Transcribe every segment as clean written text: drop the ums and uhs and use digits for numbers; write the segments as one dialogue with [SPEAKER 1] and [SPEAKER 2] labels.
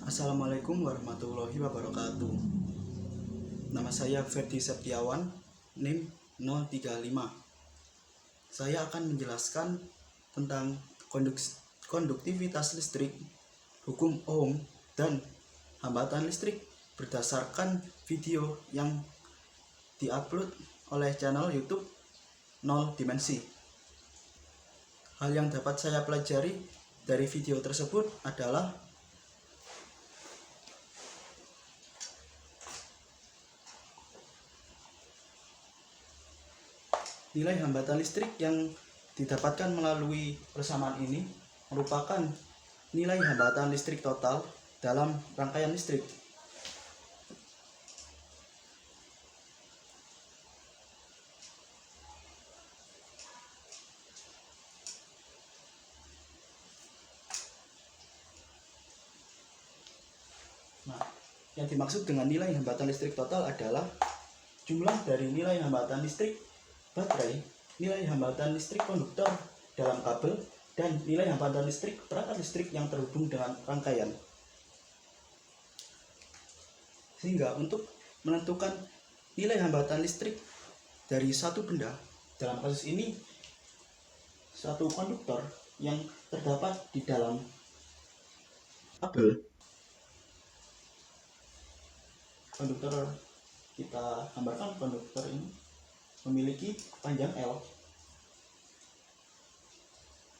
[SPEAKER 1] Assalamualaikum warahmatullahi wabarakatuh. Nama saya Ferdi Septiawan, NIM 035. Saya akan menjelaskan tentang konduktivitas listrik, hukum Ohm, dan hambatan listrik berdasarkan video yang diupload oleh channel YouTube 0 Dimensi. Hal yang dapat saya pelajari dari video tersebut adalah nilai hambatan listrik yang didapatkan melalui persamaan ini merupakan nilai hambatan listrik total dalam rangkaian listrik. Nah, yang dimaksud dengan nilai hambatan listrik total adalah jumlah dari nilai hambatan listrik baterai, nilai hambatan listrik konduktor dalam kabel, dan nilai hambatan listrik perangkat listrik yang terhubung dengan rangkaian. Sehingga untuk menentukan nilai hambatan listrik dari satu benda, dalam kasus ini suatu konduktor yang terdapat di dalam kabel, konduktor kita gambarkan konduktor ini memiliki panjang L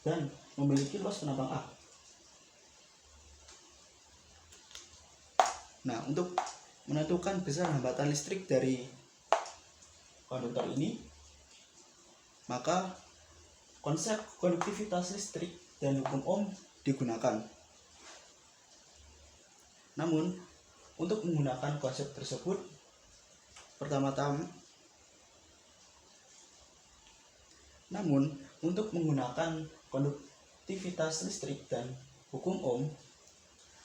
[SPEAKER 1] dan memiliki luas penambang A. Nah, untuk menentukan besar hambatan listrik dari konduktor ini, maka konsep konduktivitas listrik dan hukum Ohm digunakan. Namun, untuk menggunakan konsep tersebut, untuk menggunakan konduktivitas listrik dan hukum Ohm,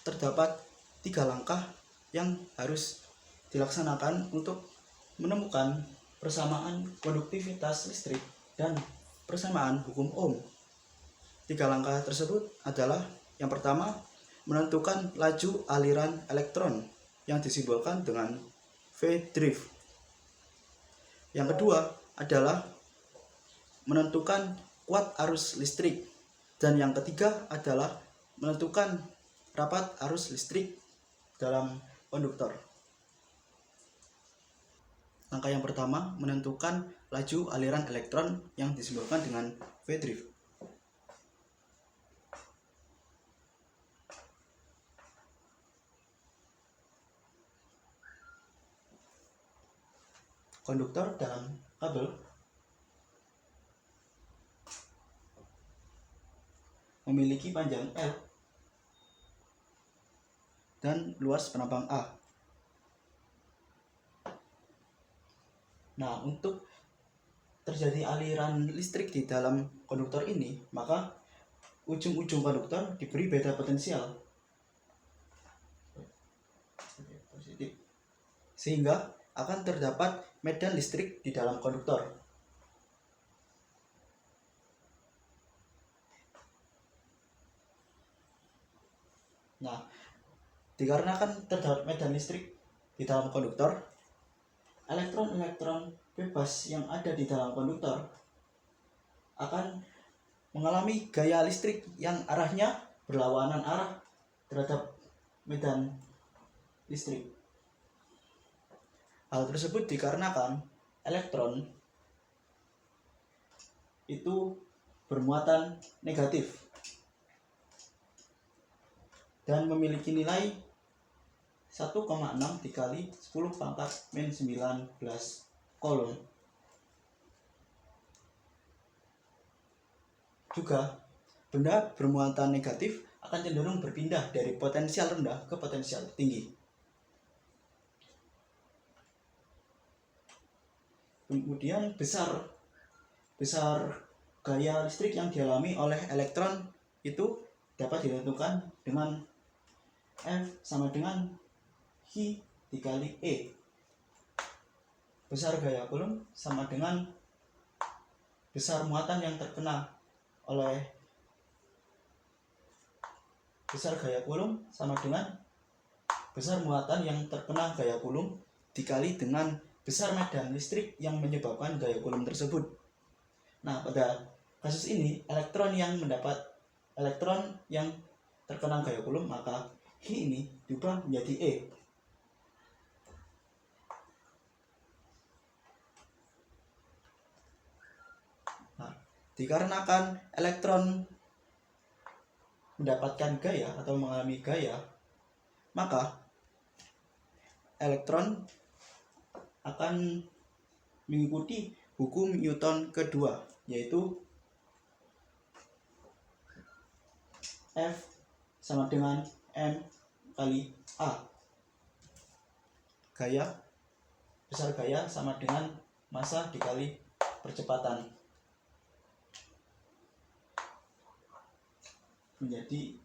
[SPEAKER 1] terdapat 3 langkah yang harus dilaksanakan untuk menemukan persamaan konduktivitas listrik dan persamaan hukum Ohm. 3 langkah tersebut adalah: yang pertama, menentukan laju aliran elektron yang disimbolkan dengan V drift. Yang kedua adalah menentukan kuat arus listrik, dan yang ketiga adalah menentukan rapat arus listrik dalam konduktor. Langkah yang pertama, menentukan laju aliran elektron yang disimbolkan dengan V drift. Konduktor dalam kabel memiliki panjang L dan luas penambang A. Nah, untuk terjadi aliran listrik di dalam konduktor ini, maka ujung-ujung konduktor diberi beda potensial, sehingga akan terdapat medan listrik di dalam konduktor. Nah, dikarenakan terdapat medan listrik di dalam konduktor, elektron-elektron bebas yang ada di dalam konduktor akan mengalami gaya listrik yang arahnya berlawanan arah terhadap medan listrik. Hal tersebut dikarenakan elektron itu bermuatan negatif dan memiliki nilai 1,6 dikali 10 pangkat min 19 Coulomb. Juga, benda bermuatan negatif akan cenderung berpindah dari potensial rendah ke potensial tinggi. Kemudian besar gaya listrik yang dialami oleh elektron itu dapat ditentukan dengan F sama dengan I dikali E. Besar gaya Coulomb sama dengan besar muatan yang terkena oleh besar gaya Coulomb sama dengan besar muatan yang terkena gaya Coulomb dikali dengan besar medan listrik yang menyebabkan gaya Coulomb tersebut. Nah, pada kasus ini elektron yang terkena gaya Coulomb, maka H ini diubah menjadi E. Nah, dikarenakan elektron mendapatkan gaya atau mengalami gaya, maka elektron akan mengikuti hukum Newton kedua, yaitu F sama dengan M kali A. Besar gaya sama dengan massa dikali percepatan, menjadi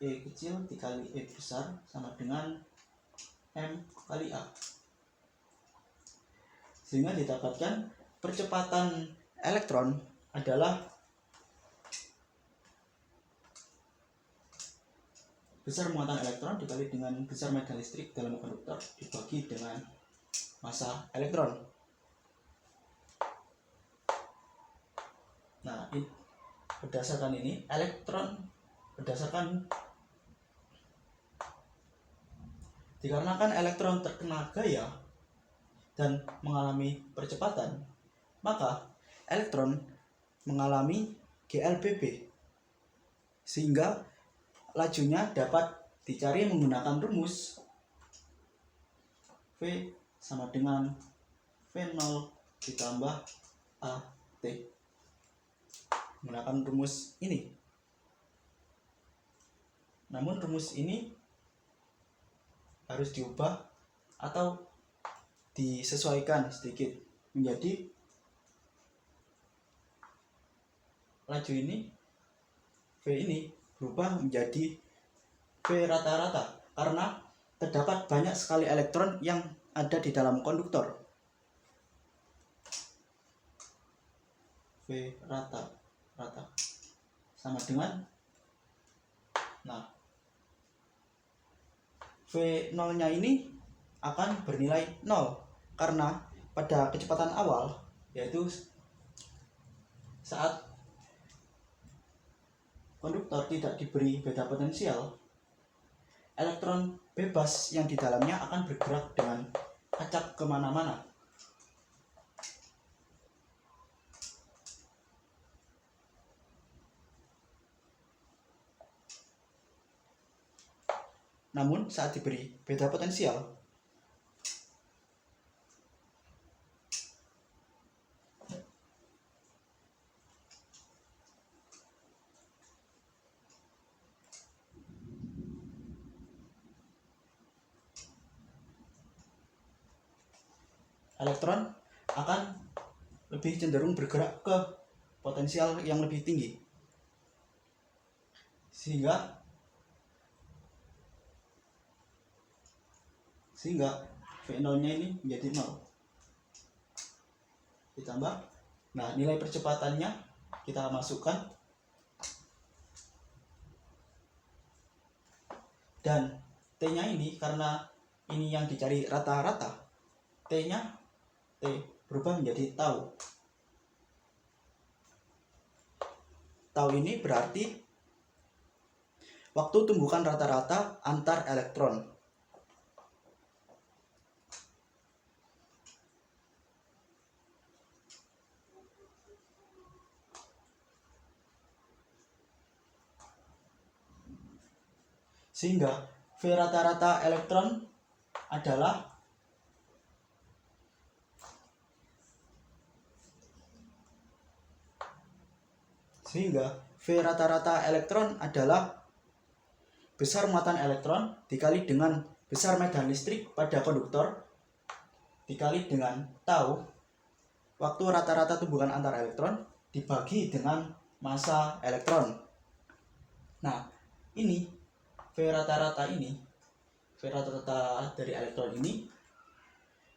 [SPEAKER 1] E kecil dikali E besar sama dengan M kali A, sehingga didapatkan percepatan elektron adalah besar muatan elektron dikali dengan besar medan listrik dalam konduktor dibagi dengan massa elektron. Nah, berdasarkan dikarenakan elektron terkena gaya dan mengalami percepatan, maka elektron mengalami GLBB, sehingga lajunya dapat dicari menggunakan rumus V sama dengan V0 ditambah AT, menggunakan rumus ini. Namun rumus ini harus diubah atau disesuaikan sedikit menjadi laju ini, V ini berubah menjadi V rata-rata karena terdapat banyak sekali elektron yang ada di dalam konduktor. V rata-rata sama dengan, nah, V0 nya ini akan bernilai 0 karena pada kecepatan awal, yaitu saat konduktor tidak diberi beda potensial, elektron bebas yang di dalamnya akan bergerak dengan acak kemana-mana. Namun saat diberi beda potensial, elektron akan lebih cenderung bergerak ke potensial yang lebih tinggi, sehingga V0 nya ini menjadi 0 ditambah, nah, nilai percepatannya kita masukkan, dan T nya ini karena ini yang dicari rata-rata, T berubah menjadi tau. Tau ini berarti waktu tumbukan rata-rata antar elektron. Sehingga V rata-rata elektron adalah besar muatan elektron dikali dengan besar medan listrik pada konduktor dikali dengan tau, waktu rata-rata tumbukan antar elektron, dibagi dengan massa elektron. Nah, ini V rata-rata dari elektron ini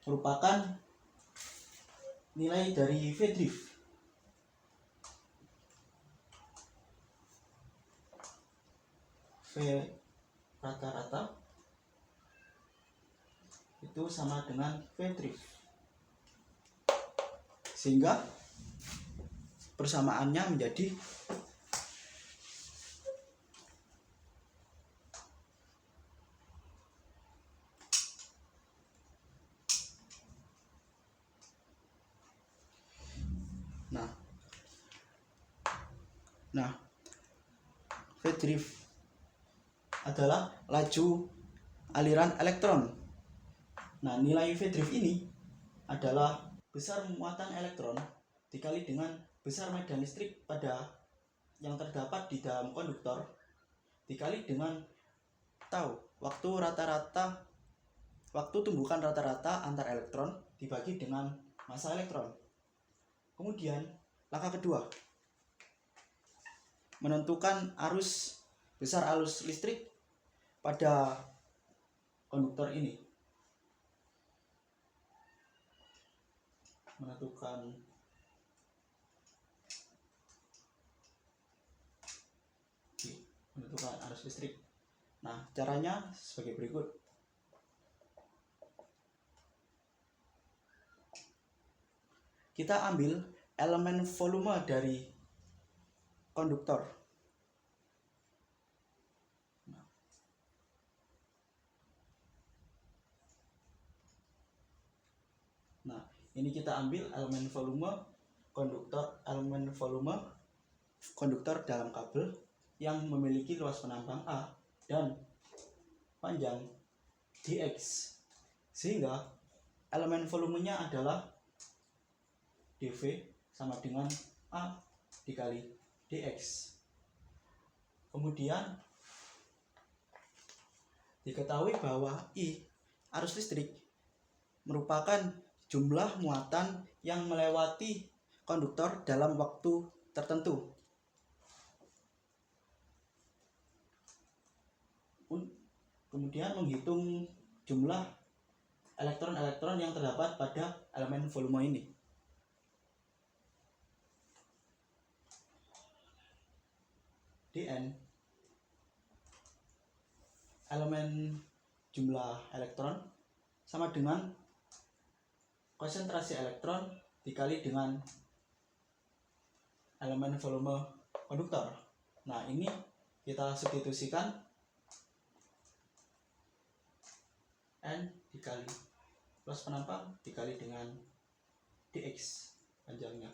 [SPEAKER 1] merupakan nilai dari V drift. V rata-rata itu sama dengan V drift. Sehingga persamaannya menjadi Nah, V drift adalah laju aliran elektron. Nah, nilai V drift ini adalah besar muatan elektron dikali dengan besar medan listrik pada yang terdapat di dalam konduktor dikali dengan tau, waktu tumbukan rata-rata antar elektron dibagi dengan massa elektron. Kemudian langkah kedua, menentukan besar arus listrik pada konduktor ini. Menentukan arus listrik. Nah, caranya sebagai berikut. Kita ambil elemen volume dari konduktor. Nah, ini kita ambil elemen volume konduktor dalam kabel yang memiliki luas penambang A dan panjang dx. Sehingga elemen volumenya adalah dV sama dengan A dikali dx. Kemudian diketahui bahwa I, arus listrik, merupakan jumlah muatan yang melewati konduktor dalam waktu tertentu. Kemudian menghitung jumlah elektron-elektron yang terdapat pada elemen volume ini. Dn, elemen jumlah elektron sama dengan konsentrasi elektron dikali dengan elemen volume konduktor. Nah, ini kita substitusikan N dikali luas penambang dikali dengan dx panjangnya.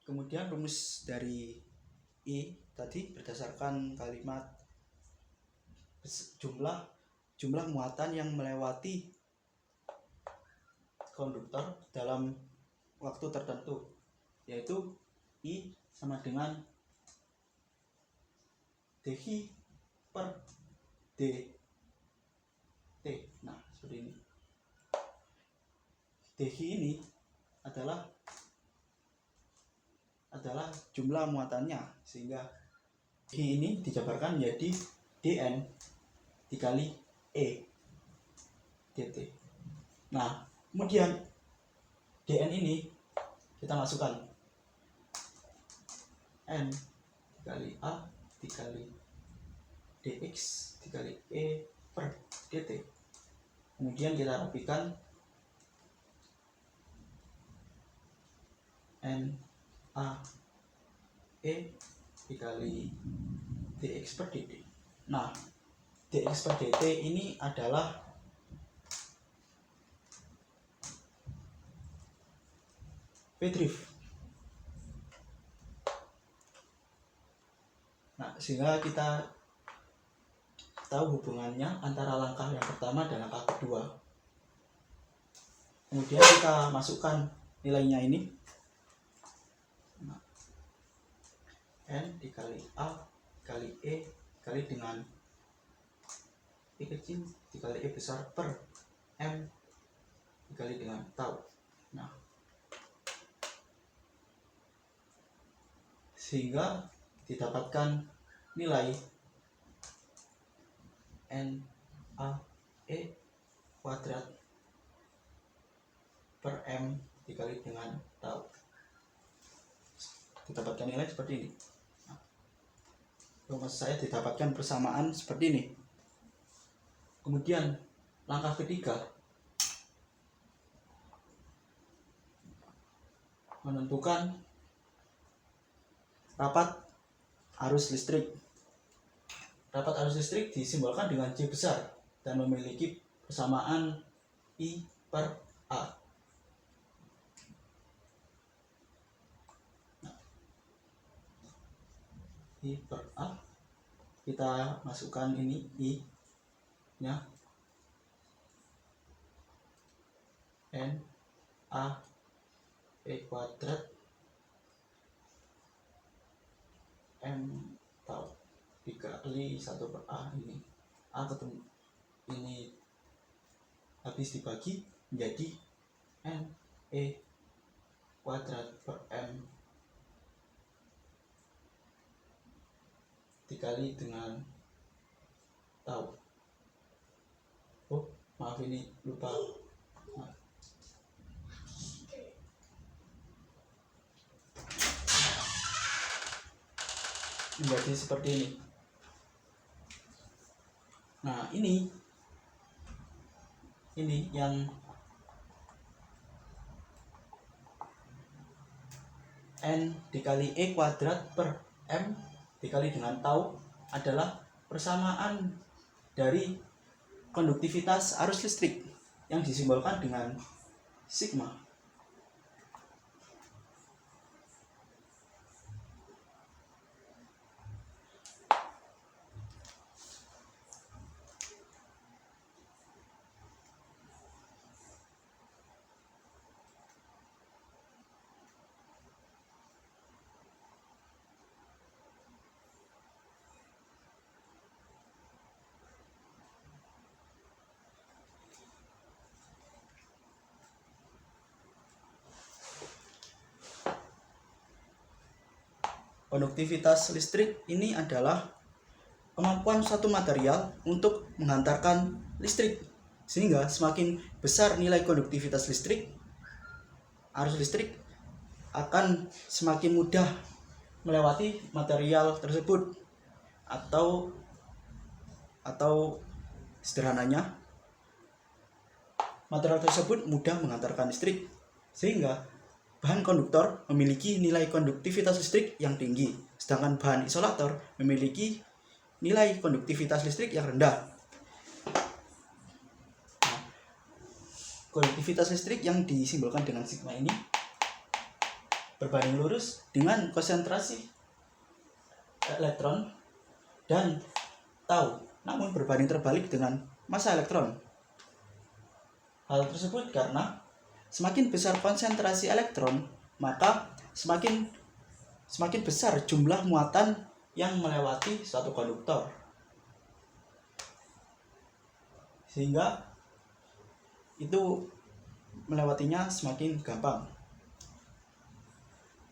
[SPEAKER 1] Kemudian rumus dari I tadi berdasarkan kalimat jumlah muatan yang melewati konduktor dalam waktu tertentu, yaitu I sama dengan dhi per dt. Nah, seperti ini. dhi ini adalah jumlah muatannya, sehingga dhi ini dijabarkan menjadi dn dikali e dt. Nah, kemudian dn ini kita masukkan n dikali a dikali dx dikali e per dt. Kemudian kita rapikan n a e dikali dx per dt. Nah, dx per dt ini adalah V drift. Nah, sehingga kita tahu hubungannya antara langkah yang pertama dan langkah kedua. Kemudian kita masukkan nilainya ini. Nah, n dikali a dikali e dikali dengan e kecil dikali e besar per m dikali dengan tau. Nah, sehingga didapatkan nilai n a e kuadrat per m dikali dengan tau. Didapatkan nilai seperti ini. Nah, maksud saya didapatkan persamaan seperti ini. Kemudian langkah ketiga, menentukan rapat arus listrik. Rapat arus listrik disimbolkan dengan J besar dan memiliki persamaan I per A. I per A, kita masukkan ini I nya, N A E kuadrat M tau 3 kali 1 per A. Ini A ketemu ini habis dibagi menjadi N E kuadrat per M dikali dengan tau. Oh maaf, ini lupa. Menjadi seperti ini. Nah ini yang N dikali E kuadrat per M dikali dengan tau adalah persamaan dari konduktivitas arus listrik yang disimbolkan dengan sigma. Konduktivitas listrik ini adalah kemampuan suatu material untuk menghantarkan listrik, sehingga semakin besar nilai konduktivitas listrik, arus listrik akan semakin mudah melewati material tersebut, atau sederhananya material tersebut mudah mengantarkan listrik, sehingga bahan konduktor memiliki nilai konduktivitas listrik yang tinggi, sedangkan bahan isolator memiliki nilai konduktivitas listrik yang rendah. Nah, konduktivitas listrik yang disimbolkan dengan sigma ini berbanding lurus dengan konsentrasi elektron dan tau, namun berbanding terbalik dengan massa elektron. Hal tersebut karena semakin besar konsentrasi elektron, maka semakin besar jumlah muatan yang melewati suatu konduktor, sehingga itu melewatinya semakin gampang.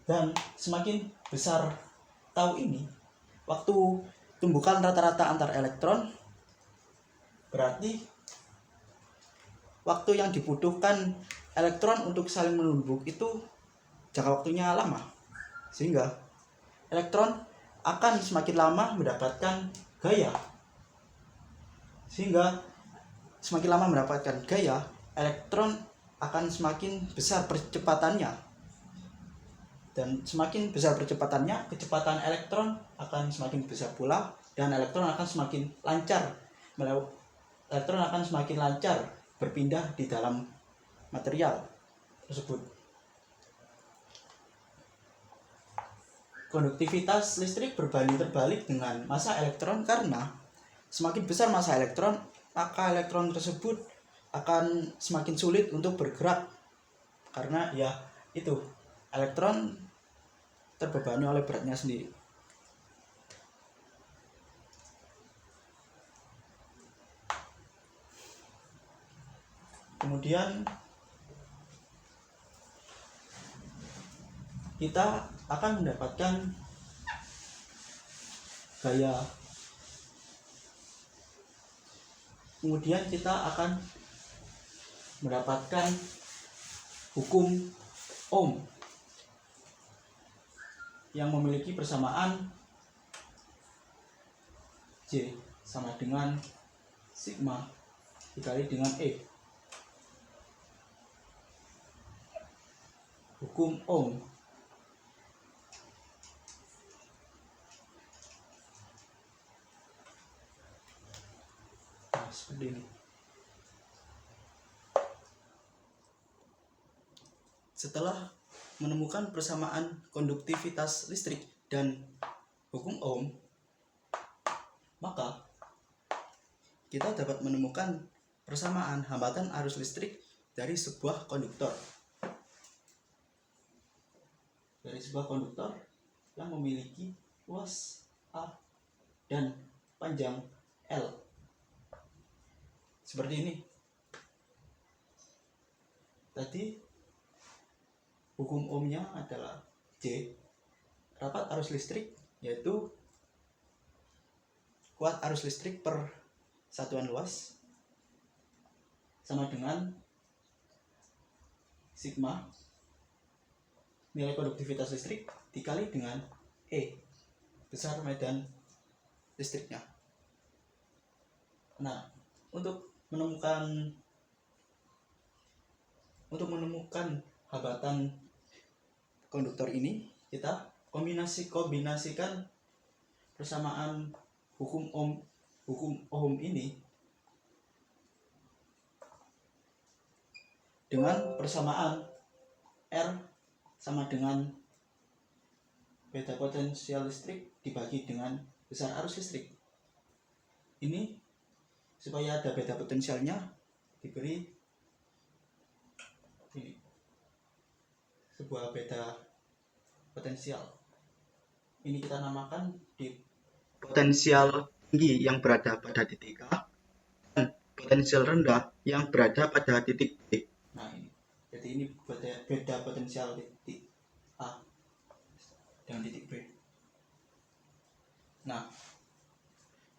[SPEAKER 1] Dan semakin besar tau ini, waktu tumbukan rata-rata antar elektron, berarti waktu yang dibutuhkan elektron untuk saling menumbuk itu jangka waktunya lama, sehingga elektron akan semakin lama mendapatkan gaya. Elektron akan semakin besar percepatannya, dan semakin besar percepatannya, kecepatan elektron akan semakin besar pula, dan elektron akan semakin lancar berpindah di dalam material tersebut. Konduktivitas listrik berbanding terbalik dengan massa elektron karena semakin besar massa elektron, maka elektron tersebut akan semakin sulit untuk bergerak, karena ya itu, elektron terbebani oleh beratnya sendiri. Kemudian kita akan mendapatkan gaya. Kemudian kita akan mendapatkan hukum Ohm yang memiliki persamaan J sama dengan sigma dikali dengan E. Hukum Ohm. Nah, seperti ini. Setelah menemukan persamaan konduktivitas listrik dan hukum Ohm, maka kita dapat menemukan persamaan hambatan arus listrik dari sebuah konduktor. Dari sebuah konduktor yang memiliki luas A dan panjang L. Seperti ini. Tadi hukum ohmnya adalah J, rapat arus listrik, yaitu kuat arus listrik per satuan luas, sama dengan sigma nilai konduktivitas listrik dikali dengan E, besar medan listriknya. Nah, untuk menemukan hambatan konduktor ini, kita kombinasikan persamaan hukum Ohm ini dengan persamaan R sama dengan beda potensial listrik dibagi dengan besar arus listrik. Ini supaya ada beda potensialnya diberi ini, sebuah beda potensial. Ini kita namakan di potensial tinggi yang berada pada titik A dan potensial rendah yang berada pada titik B. Nah, ini. Jadi ini beda potensial titik A dengan titik B. Nah,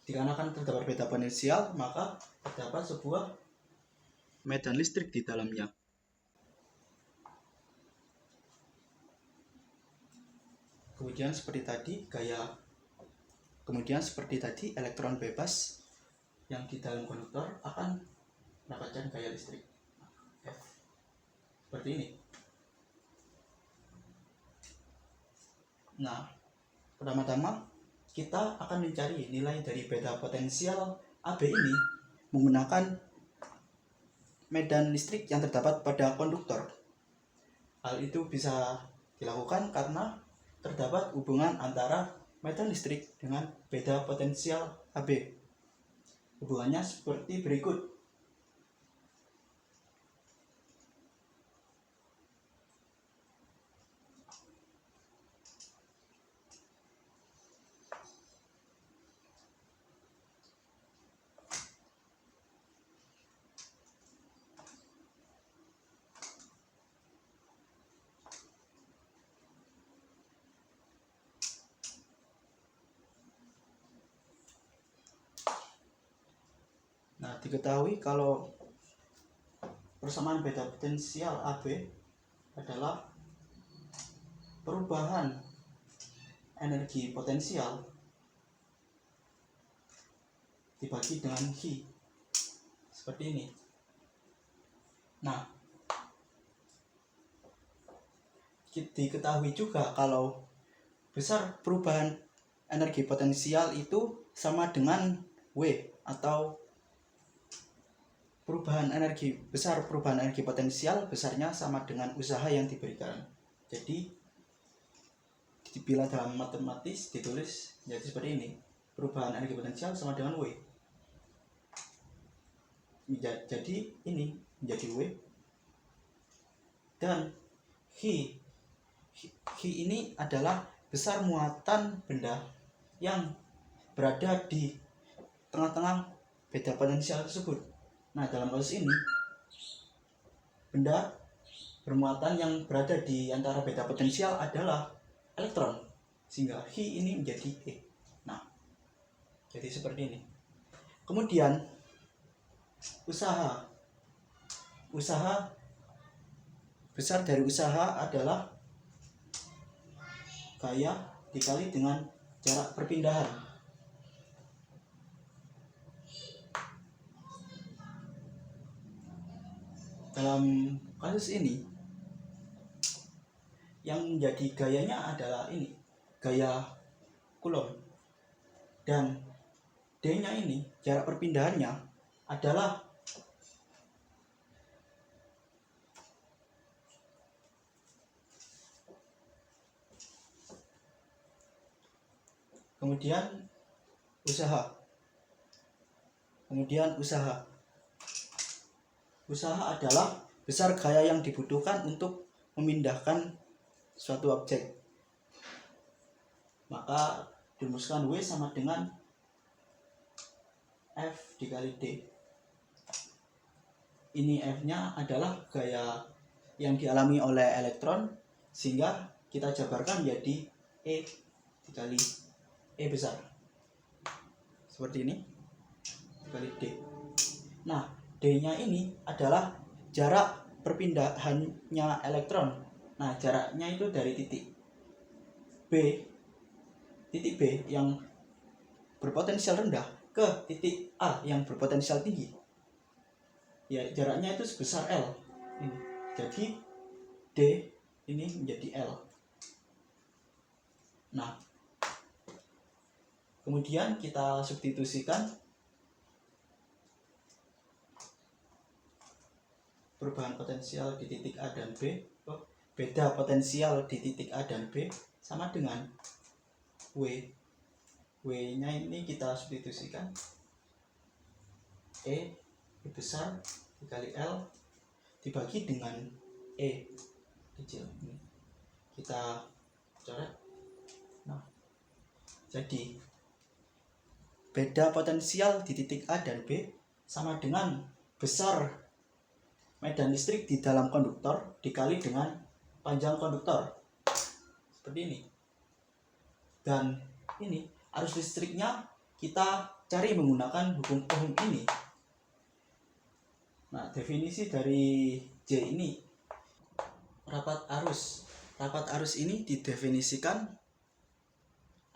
[SPEAKER 1] dikarenakan terdapat beda potensial, maka terdapat sebuah medan listrik di dalamnya. Kemudian seperti tadi elektron bebas yang di dalam konduktor akan mendapatkan gaya listrik F. Seperti ini. Nah, pertama-tama kita akan mencari nilai dari beda potensial AB ini menggunakan medan listrik yang terdapat pada konduktor. Hal itu bisa dilakukan karena terdapat hubungan antara medan listrik dengan beda potensial AB. Hubungannya seperti berikut. Nah, diketahui kalau persamaan beda potensial AB adalah perubahan energi potensial dibagi dengan Hi. Seperti ini. Nah, diketahui juga kalau besar perubahan energi potensial itu sama dengan W, atau perubahan energi potensial besarnya sama dengan usaha yang diberikan. Jadi bila dalam matematis ditulis jadi seperti ini, perubahan energi potensial sama dengan W. Jadi ini menjadi W, dan Hi ini adalah besar muatan benda yang berada di tengah-tengah beda potensial tersebut. Nah, dalam kasus ini benda bermuatan yang berada di antara beda potensial adalah elektron, sehingga Hi ini menjadi E. Nah, jadi seperti ini. Kemudian usaha besar dari usaha adalah gaya dikali dengan jarak perpindahan. dalam kasus ini yang menjadi gayanya adalah ini, gaya Coulomb, dan D-nya ini jarak perpindahannya adalah kemudian usaha adalah besar gaya yang dibutuhkan untuk memindahkan suatu objek, maka dirumuskan W sama dengan F dikali D. Ini F-nya adalah gaya yang dialami oleh elektron, sehingga kita jabarkan menjadi E dikali E besar seperti ini dikali D. Nah, D-nya ini adalah jarak perpindahannya elektron. Nah, jaraknya itu dari titik B yang berpotensial rendah ke titik A yang berpotensial tinggi. Ya, jaraknya itu sebesar L. Ini. Jadi D ini menjadi L. Nah, kemudian kita substitusikan perubahan potensial di titik A dan B, beda potensial di titik A dan B sama dengan W-nya ini kita substitusikan E besar dikali L dibagi dengan E kecil. Ini kita coret. Nah, jadi beda potensial di titik A dan B sama dengan besar medan listrik di dalam konduktor dikali dengan panjang konduktor seperti ini. Dan ini arus listriknya kita cari menggunakan hukum Ohm ini. Nah, definisi dari J ini, rapat arus ini didefinisikan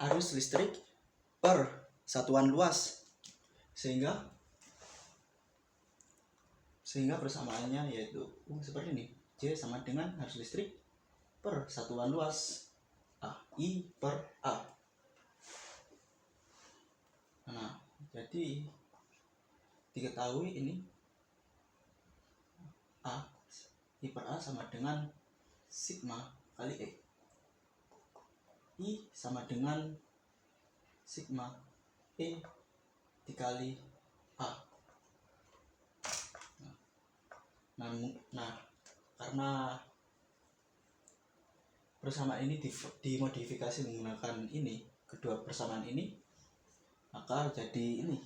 [SPEAKER 1] arus listrik per satuan luas, sehingga persamaannya yaitu seperti ini. J sama dengan arus listrik per satuan luas A, I per A. Nah, jadi diketahui ini A, I per A sama dengan sigma kali E. I sama dengan sigma E dikali A. Nah, karena persamaan ini dimodifikasi menggunakan ini, kedua persamaan ini, maka jadi ini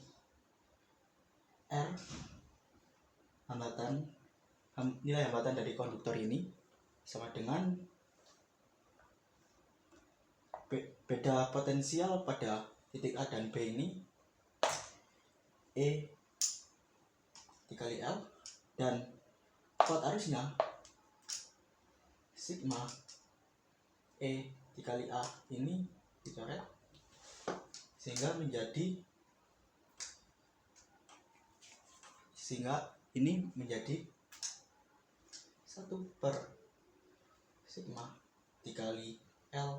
[SPEAKER 1] R nilai hambatan dari konduktor ini sama dengan beda potensial pada titik A dan B ini E dikali L, dan kuat arusnya sigma E dikali A ini dicoret sehingga ini menjadi 1 per sigma dikali L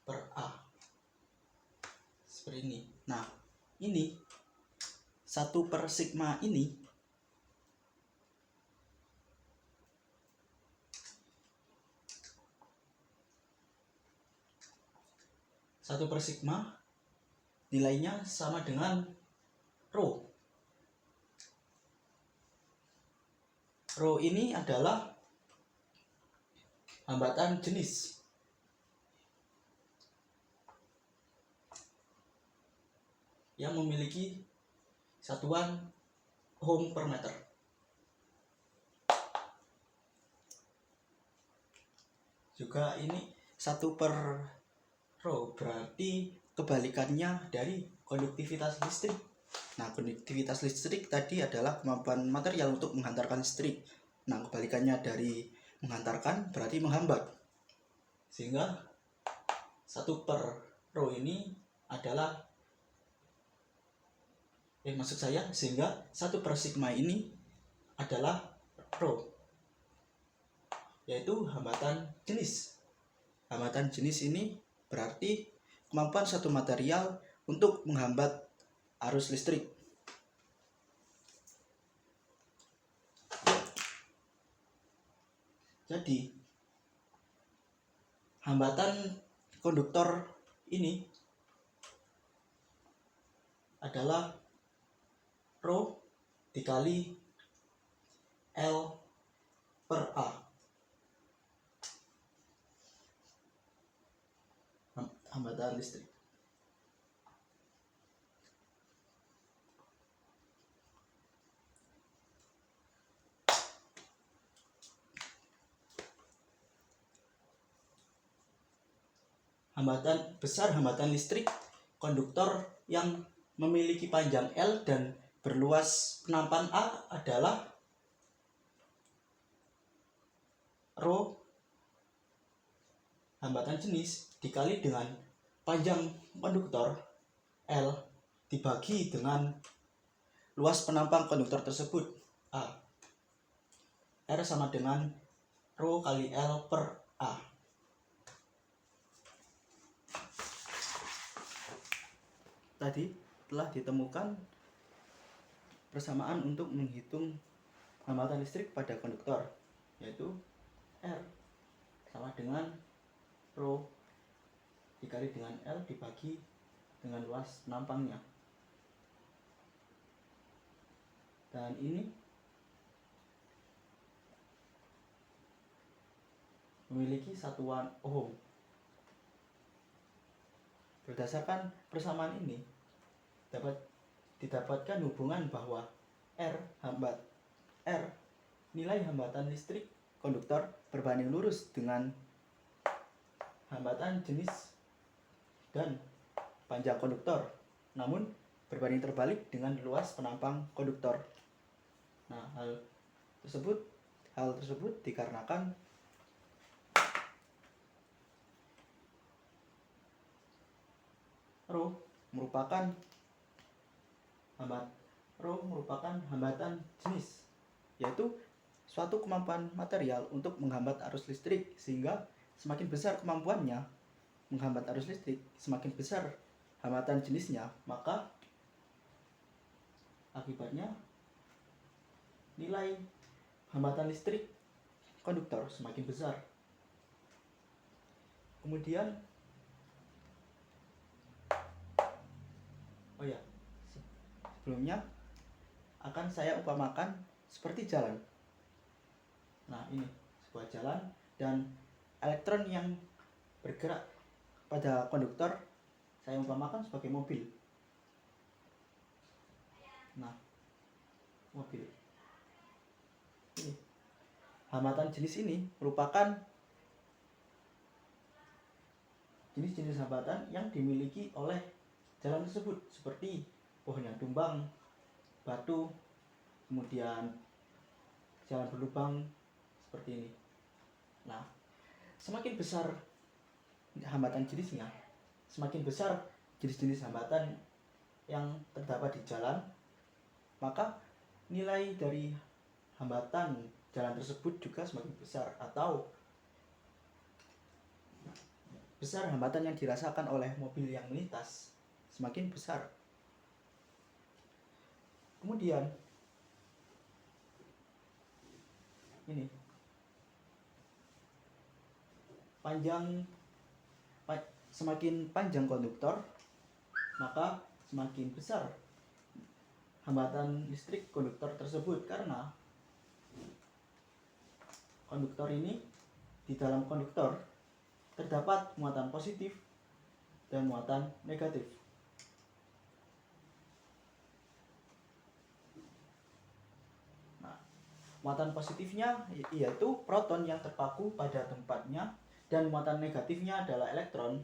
[SPEAKER 1] per A seperti ini. Nah, ini 1 per sigma ini nilainya sama dengan rho. Rho ini adalah hambatan jenis. Yang memiliki satuan ohm per meter. Juga ini 1 per rho berarti kebalikannya dari konduktivitas listrik. Nah, konduktivitas listrik tadi adalah kemampuan material untuk menghantarkan listrik. Nah, kebalikannya dari menghantarkan berarti menghambat. Sehingga 1 per rho ini adalah sehingga 1 per sigma ini adalah rho. yaitu hambatan jenis. Hambatan jenis ini berarti kemampuan satu material untuk menghambat arus listrik. Jadi, hambatan konduktor ini adalah Rho dikali L per A. Hambatan listrik. Hambatan listrik konduktor yang memiliki panjang L dan berluas penampan A adalah Rho hambatan jenis dikali dengan panjang konduktor L dibagi dengan luas penampang konduktor tersebut A. R sama dengan Rho kali L per A. Tadi telah ditemukan persamaan untuk menghitung hambatan listrik pada konduktor, yaitu R sama dengan Rho dikali dengan L dibagi dengan luas penampangnya. Dan ini memiliki satuan ohm. Berdasarkan persamaan ini dapat didapatkan hubungan bahwa R nilai hambatan listrik konduktor berbanding lurus dengan hambatan jenis dan panjang konduktor, namun berbanding terbalik dengan luas penampang konduktor. Nah, hal tersebut dikarenakan Rho merupakan hambatan jenis, yaitu suatu kemampuan material untuk menghambat arus listrik, sehingga semakin besar kemampuannya menghambat arus listrik, semakin besar hambatan jenisnya, maka akibatnya nilai hambatan listrik konduktor semakin besar. Kemudian sebelumnya akan saya upamakan seperti jalan. Nah, ini sebuah jalan dan elektron yang bergerak pada konduktor saya umpamakan sebagai mobil. Nah, mobil ini hambatan jenis ini merupakan jenis-jenis hambatan yang dimiliki oleh jalan tersebut, seperti pohon yang tumbang, batu, kemudian jalan berlubang seperti ini. Nah, semakin besar hambatan jenisnya, semakin besar jenis-jenis hambatan yang terdapat di jalan, maka nilai dari hambatan jalan tersebut juga semakin besar, atau besar hambatan yang dirasakan oleh mobil yang melintas semakin besar. Kemudian ini semakin panjang konduktor, maka semakin besar hambatan listrik konduktor tersebut, karena konduktor ini, di dalam konduktor terdapat muatan positif dan muatan negatif. Nah, muatan positifnya yaitu proton yang terpaku pada tempatnya, dan muatan negatifnya adalah elektron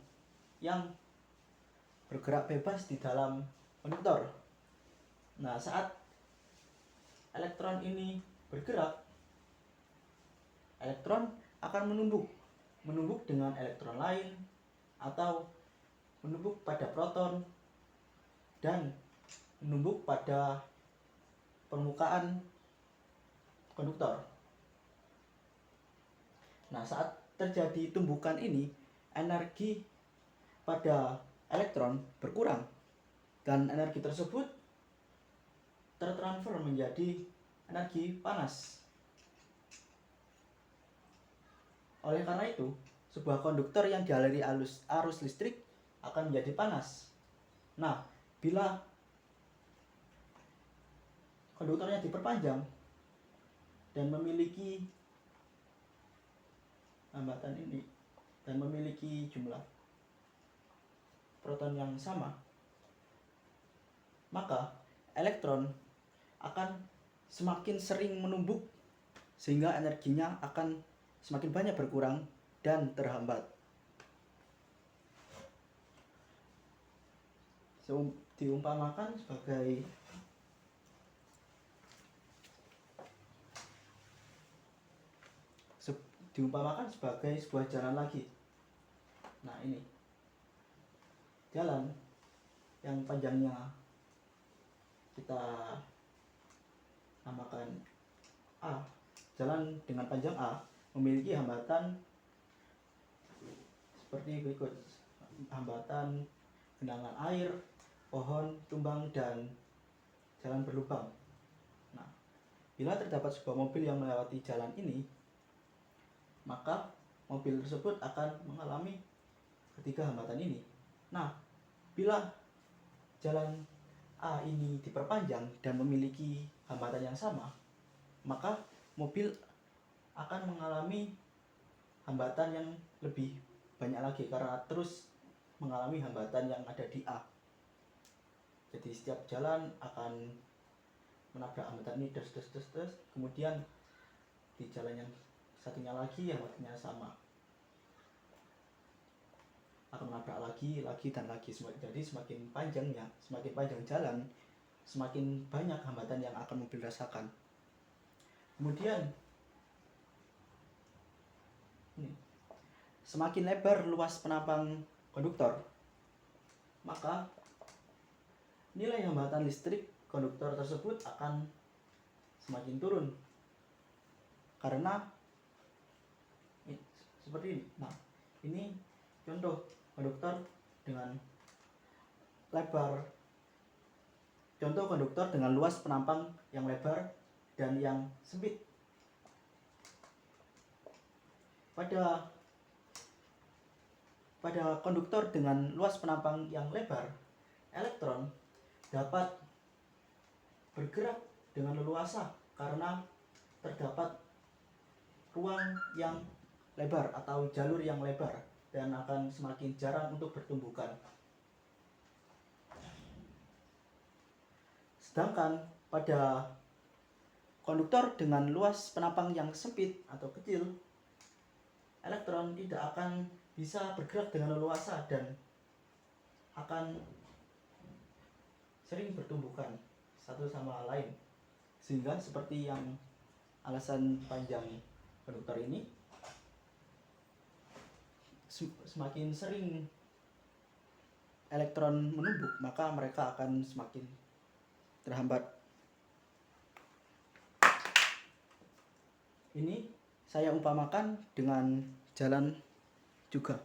[SPEAKER 1] yang bergerak bebas di dalam konduktor. Nah, saat elektron ini bergerak, elektron akan menumbuk dengan elektron lain, atau menumbuk pada proton dan menumbuk pada permukaan konduktor. Nah, saat terjadi tumbukan ini, energi pada elektron berkurang dan energi tersebut tertransfer menjadi energi panas. Oleh karena itu, sebuah konduktor yang dialiri arus listrik akan menjadi panas. Nah, bila konduktornya diperpanjang dan memiliki hambatan ini dan memiliki jumlah proton yang sama, maka elektron akan semakin sering menumbuk sehingga energinya akan semakin banyak berkurang dan terhambat. Diumpamakan sebagai sebuah jalan lagi. Nah, ini jalan yang panjangnya kita namakan A. Jalan dengan panjang A memiliki hambatan seperti berikut: hambatan genangan air, pohon tumbang, dan jalan berlubang. Nah, bila terdapat sebuah mobil yang melewati jalan ini, maka mobil tersebut akan mengalami ketiga hambatan ini. Nah, bila jalan A ini diperpanjang dan memiliki hambatan yang sama, maka mobil akan mengalami hambatan yang lebih banyak lagi karena terus mengalami hambatan yang ada di A. Jadi setiap jalan akan menabrak hambatan ini terus, kemudian di jalan yang satunya lagi hambatannya sama, akan menabrak lagi dan lagi. Jadi semakin panjang jalan, semakin banyak hambatan yang akan mobil rasakan. Kemudian semakin lebar luas penampang konduktor, maka nilai hambatan listrik konduktor tersebut akan semakin turun. Karena seperti ini. Nah, ini contoh konduktor dengan luas penampang yang lebar dan yang sempit. Pada konduktor dengan luas penampang yang lebar, elektron dapat bergerak dengan leluasa karena terdapat ruang yang lebar atau jalur yang lebar dan akan semakin jarang untuk bertumbukan. Sedangkan pada konduktor dengan luas penampang yang sempit atau kecil, elektron tidak akan bisa bergerak dengan leluasa dan akan sering bertumbukan satu sama lain, sehingga seperti yang alasan panjang konduktor ini, semakin sering elektron menumbuk maka mereka akan semakin terhambat. Ini saya umpamakan dengan jalan juga.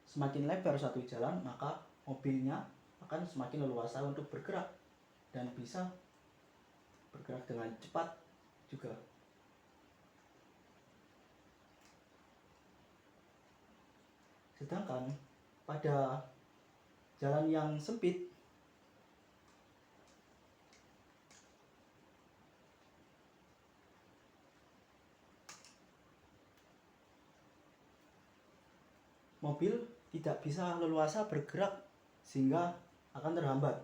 [SPEAKER 1] Semakin lebar satu jalan, maka mobilnya akan semakin leluasa untuk bergerak dan bisa bergerak dengan cepat juga. Sedangkan pada jalan yang sempit, mobil tidak bisa leluasa bergerak sehingga akan terhambat.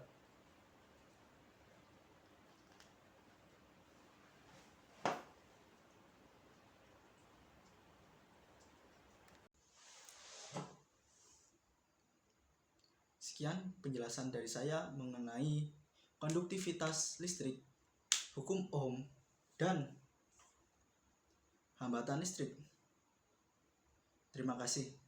[SPEAKER 1] Sekian penjelasan dari saya mengenai konduktivitas listrik, hukum Ohm, dan hambatan listrik. Terima kasih.